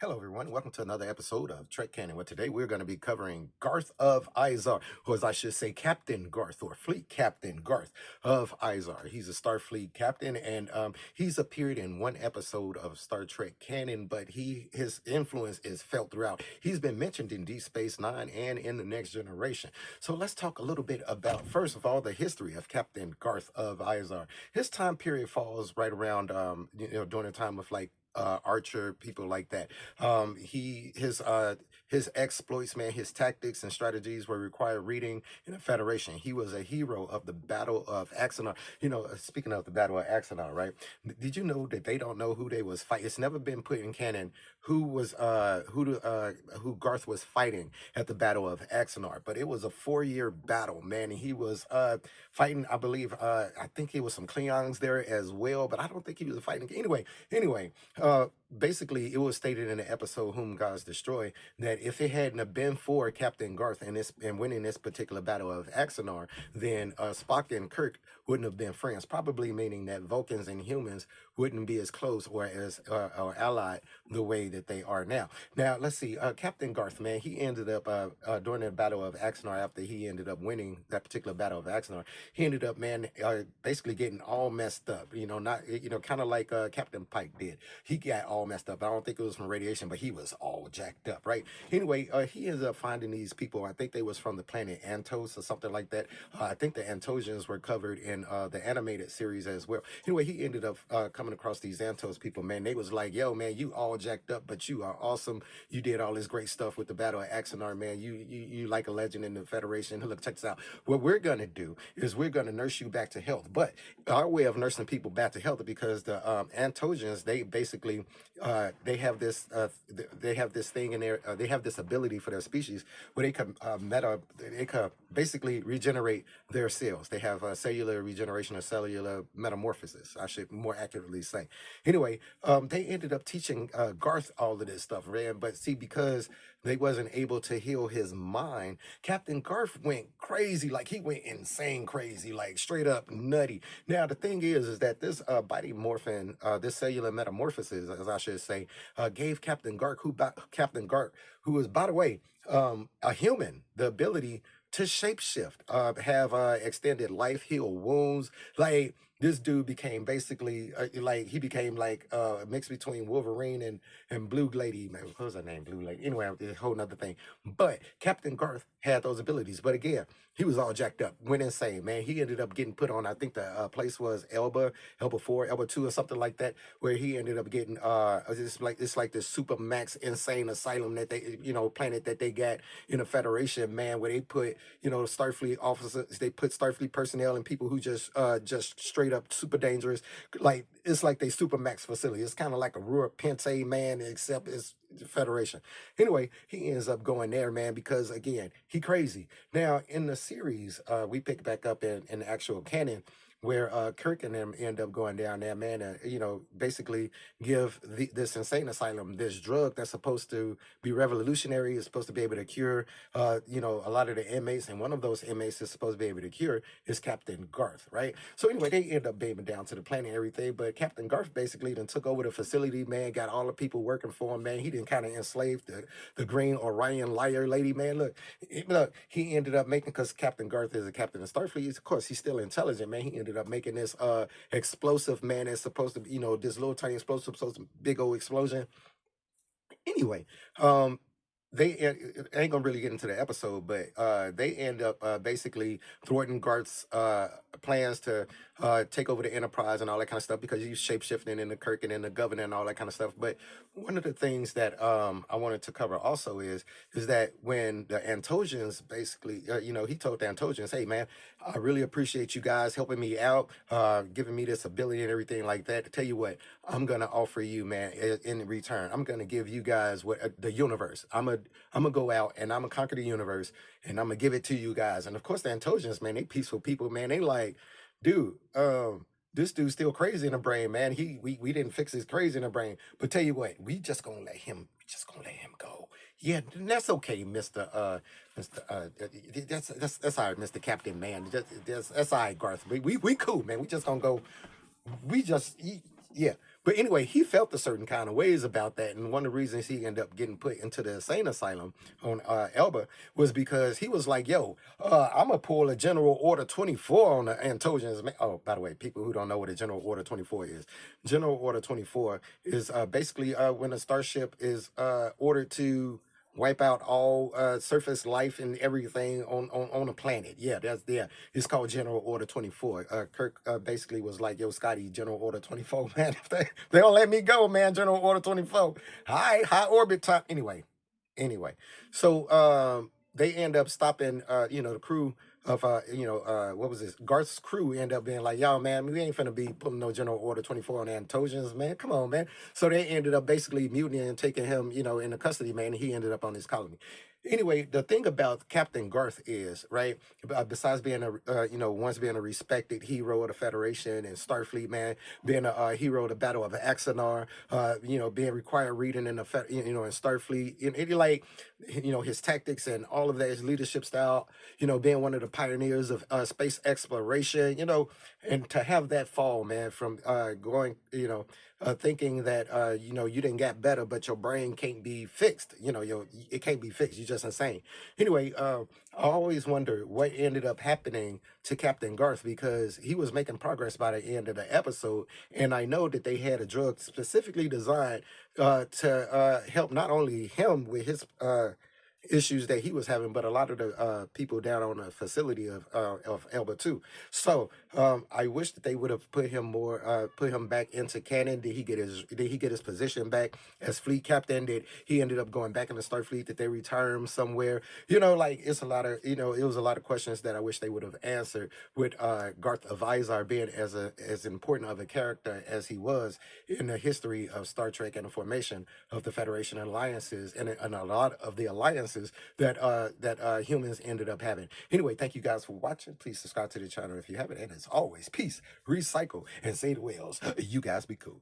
Hello, everyone. Welcome to another episode of Trek Canon. Where today we're going to be covering Garth of Izar, or as I should say, Captain Garth or Fleet Captain Garth of Izar. He's a Starfleet captain, and he's appeared in one episode of Star Trek Canon, but his influence is felt throughout. He's been mentioned in Deep Space Nine and in The Next Generation. So let's talk a little bit about, first of all, the history of Captain Garth of Izar. His time period falls right around, during the time of like Archer, people like that. His exploits, man, his tactics and strategies were required reading in the Federation. He was a hero of the Battle of Axanar. Speaking of the Battle of Axanar, right? Did you know that they don't know who they was fighting? It's never been put in canon who Garth was fighting at the Battle of Axanar, but it was a 4-year battle, man. And he was fighting, I believe, I think it was some Klingons there as well, but I don't think he was fighting. Anyway, uh, basically, it was stated in the episode "Whom Gods Destroy" that if it hadn't have been for Captain Garth and winning this particular battle of Axanar, then Spock and Kirk wouldn't have been friends. Probably meaning that Vulcans and humans wouldn't be as close or allied the way that they are now. Now, let's see. Captain Garth, man, he ended up during the battle of Axanar. After he ended up winning that particular battle of Axanar, he ended up, man, basically getting all messed up. Not kind of like Captain Pike did. He got all messed up. I don't think it was from radiation, but he was all jacked up, right? Anyway, he ends up finding these people. I think they was from the planet Antos or something like that. I think the Antosians were covered in the animated series as well. Anyway, he ended up coming across these Antos people, man. They was like, yo, man, you all jacked up, but you are awesome. You did all this great stuff with the Battle of Axanar, man. You like a legend in the Federation. Look, check this out. What we're gonna do is we're gonna nurse you back to health. But our way of nursing people back to health, because the Antosians, they basically they have this thing in their they have this ability for their species where they can basically regenerate their cells. They have cellular regeneration or cellular metamorphosis, I should more accurately say. Anyway, they ended up teaching Garth all of this stuff, man. But see, because they wasn't able to heal his mind, Captain Garth went crazy. Like, he went insane crazy, like straight up nutty. Now the thing is that this body morphin, this cellular metamorphosis, as I should say, gave Captain Garth, who is, by the way, a human, the ability to shapeshift, have extended life, heal wounds. Like, this dude became basically like, he became like a mix between Wolverine and Blue Lady. Man, what was her name? Blue Lady. Anyway, it's a whole nother thing. But Captain Garth had those abilities. But again, he was all jacked up, went insane, man. He ended up getting put on, I think the place was Elba 4, Elba 2, or something like that, where he ended up getting it's like this super max insane asylum that they, planet that they got in the Federation, man, where they put, Starfleet officers, they put Starfleet personnel and people who just straight up super dangerous. Like, it's like they super max facility. It's kind of like a Rura Pente, man, except it's the Federation. Anyway, he ends up going there, man, because again, he crazy. Now in the series, we pick back up in the actual canon, where Kirk and them end up going down there, man, and basically give this insane asylum this drug that's supposed to be revolutionary. It's supposed to be able to cure, a lot of the inmates, and one of those inmates is supposed to be able to cure is Captain Garth, right? So anyway, they end up beaming down to the planet and everything, but Captain Garth basically then took over the facility, man, got all the people working for him, man. He didn't kind of enslave the green Orion liar lady, man. Look, he ended up making, because Captain Garth is a captain of Starfleet. Of course, he's still intelligent, man. He ended up making this explosive, man. It's supposed to be, this little tiny explosive, supposed to big old explosion. Anyway, um, I ain't gonna really get into the episode, but they end up basically thwarting Garth's plans to take over the Enterprise and all that kind of stuff, because he's shapeshifting in the Kirk and in the Governor and all that kind of stuff. But one of the things that I wanted to cover also is that when the Antosians basically, he told the Antosians, "Hey, man, I really appreciate you guys helping me out, giving me this ability and everything like that. To tell you what, I'm gonna offer you, man, in return. I'm gonna give you guys what the universe. I'm gonna go out and I'm gonna conquer the universe, and I'm gonna give it to you guys." And of course, the Antosians, man, they peaceful people, man. They like, dude, this dude's still crazy in the brain, man. We didn't fix his crazy in the brain. But tell you what, we just gonna let him go. Yeah, that's okay, Mister. That's all right, Mister Captain, man. That's all right, Garth. We cool, man. We just gonna go. We just, yeah. But anyway, he felt a certain kind of ways about that, and one of the reasons he ended up getting put into the insane asylum on Elba was because he was like, "Yo, I'm gonna pull a General Order 24 on the Antosians." Oh, by the way, people who don't know what a General Order 24 is, General Order 24 is basically when a starship is ordered to wipe out all surface life and everything on the planet. Yeah, that's yeah. It's called General Order 24. Kirk basically was like, "Yo, Scotty, General Order 24, man. If they don't let me go, man. General Order 24. High orbit time. Anyway, so they end up stopping. The crew of what was this? Garth's crew end up being like, "Yo, man, we ain't finna be pulling no General Order 24 on the Antosians, man. Come on, man." So they ended up basically mutinying and taking him, into custody, man. And he ended up on his colony. Anyway, the thing about Captain Garth is, right, besides being once being a respected hero of the Federation and Starfleet, man, being a hero of the Battle of Axanar, being required reading in the in Starfleet, and like, his tactics and all of that, his leadership style, being one of the pioneers of space exploration, and to have that fall, man, from going, thinking that you didn't get better, but your brain can't be fixed. It can't be fixed. You're just insane. Anyway, I always wonder what ended up happening to Captain Garth because he was making progress by the end of the episode, and I know that they had a drug specifically designed to help not only him with his issues that he was having, but a lot of the people down on the facility of Elba too. So I wish that they would have put him back into canon. Did he get his position back as fleet captain? Did he ended up going back in the Starfleet? Did they return him somewhere? Like it's a lot of it was a lot of questions that I wish they would have answered with Garth of Izar being as important of a character as he was in the history of Star Trek and the formation of the Federation and alliances and a lot of the alliances that humans ended up having. Anyway, thank you guys for watching. Please subscribe to the channel if you haven't. And as always, peace, recycle, and say the whales. You guys be cool.